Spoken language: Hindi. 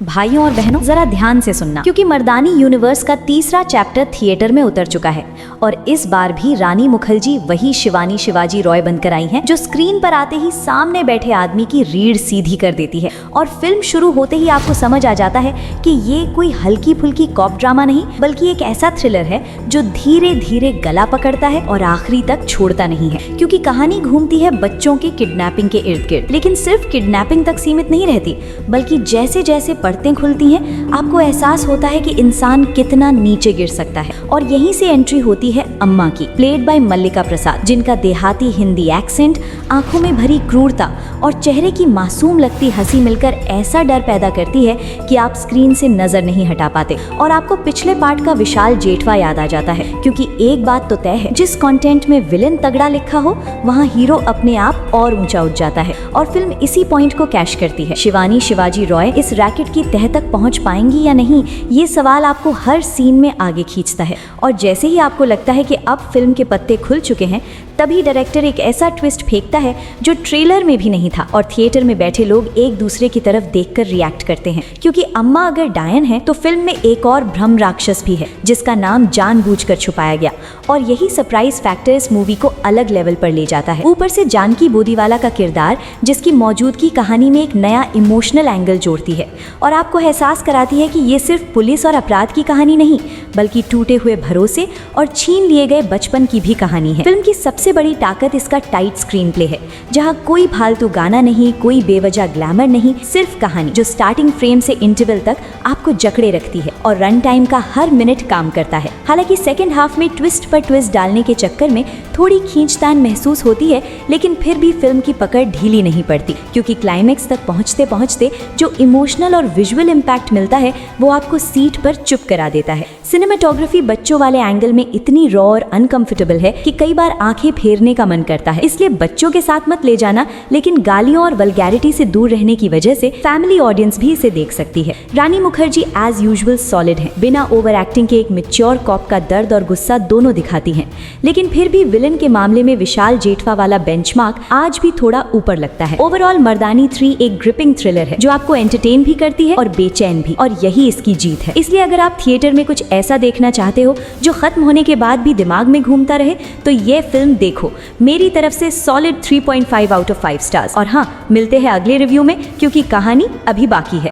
भाइयों और बहनों जरा ध्यान से सुनना, क्योंकि मर्दानी यूनिवर्स का तीसरा चैप्टर थिएटर में उतर चुका है और इस बार भी रानी मुखर्जी वही शिवानी शिवाजी रॉय बनकर आई हैं, जो स्क्रीन पर आते ही सामने बैठे आदमी की रीढ़ सीधी कर देती है। और फिल्म शुरू होते ही आपको समझ आ जाता है कि ये कोई हल्की फुल्की कॉप ड्रामा नहीं, बल्कि एक ऐसा थ्रिलर है जो धीरे धीरे गला पकड़ता है और आखिरी तक छोड़ता नहीं है। क्योंकि कहानी घूमती है बच्चों के किडनैपिंग के इर्द गिर्द, लेकिन सिर्फ किडनैपिंग तक सीमित नहीं रहती, बल्कि जैसे जैसे परतें खुलती हैं आपको एहसास होता है कि इंसान कितना नीचे गिर सकता है। और यहीं से एंट्री होती है अम्मा की, प्लेड बाय मल्लिका प्रसाद, जिनका देहाती हिंदी एक्सेंट, आंखों में भरी क्रूरता और चेहरे की मासूम लगती हंसी मिलकर ऐसा डर पैदा करती है कि आप स्क्रीन से नजर नहीं हटा पाते और आपको पिछले पार्ट का विशाल जेठवा याद आ जाता है। क्योंकि एक बात तो तय है, जिस कंटेंट में विलेन तगड़ा लिखा हो वहाँ हीरो अपने आप और ऊंचा उठ जाता है और फिल्म इसी पॉइंट को कैश करती है। शिवानी शिवाजी रॉय इस रैकेट की तह तक पहुंच पाएंगी या नहीं, ये सवाल आपको हर सीन में आगे खींचता है। और जैसे ही आपको लगता है कि अब फिल्म के पत्ते खुल चुके हैं, तभी डायरेक्टर एक ऐसा ट्विस्ट फेंकता है जो ट्रेलर में भी नहीं था और थिएटर में बैठे लोग एक दूसरे की तरफ देखकर रिएक्ट करते हैं। क्योंकि अम्मा अगर डायन है तो फिल्म में एक और भ्रम राक्षस भी है, जिसका नाम जानबूझकर छुपाया गया, और यही सरप्राइज फैक्टर इस मूवी को अलग लेवल पर ले जाता है। ऊपर से जानकी बोदीवाला का किरदार, जिसकी मौजूदगी कहानी में एक नया इमोशनल एंगल जोड़ती है और आपको एहसास कराती है कि ये सिर्फ पुलिस और अपराध की कहानी नहीं, बल्कि टूटे हुए भरोसे और छीन लिए गए बचपन की भी कहानी है। फिल्म की सबसे बड़ी ताकत इसका टाइट स्क्रीन प्ले है, जहां कोई फालतू गाना नहीं, कोई बेवजह ग्लैमर नहीं, सिर्फ कहानी जो स्टार्टिंग फ्रेम से इंटरवल तक आपको जकड़े रखती है और रन टाइम का हर मिनट काम करता है। हालांकि सेकंड हाफ में ट्विस्ट पर ट्विस्ट डालने के चक्कर में थोड़ी खींचतान महसूस होती है, लेकिन फिर भी फिल्म की पकड़ ढीली नहीं पड़ती, क्योंकि क्लाइमेक्स तक पहुंचते पहुंचते जो इमोशनल और विजुअल इम्पैक्ट मिलता है वो आपको सीट पर चुप करा देता है। सिनेमेटोग्राफी बच्चों वाले एंगल में इतनी रॉ और अनकंफर्टेबल है कि कई बार आंखें फेरने का मन करता है। इसलिए बच्चों के साथ मत ले जाना, लेकिन गालियों और वल्गैरिटी से दूर रहने की वजह से फैमिली ऑडियंस भी इसे देख सकती है। रानी मुखर्जी एज यूजुअल सॉलिड है, बिना ओवर एक्टिंग के एक मैच्योर कॉप का दर्द और गुस्सा दोनों दिखाती हैं, लेकिन फिर भी विलन के मामले में विशाल जेठवा वाला बेंचमार्क आज भी थोड़ा ऊपर लगता है। ओवरऑल मर्दानी 3 एक ग्रिपिंग थ्रिलर है जो आपको एंटरटेन भी करती है और बेचैन भी, और यही इसकी जीत है। इसलिए अगर आप थिएटर में कुछ ऐसा देखना चाहते हो जो खत्म होने के बाद भी दिमाग में घूमता रहे, तो ये फिल्म देखो। मेरी तरफ से सॉलिड 3.5 आउट ऑफ 5 स्टार्स। और हाँ, मिलते हैं अगले रिव्यू में, क्योंकि कहानी अभी बाकी है।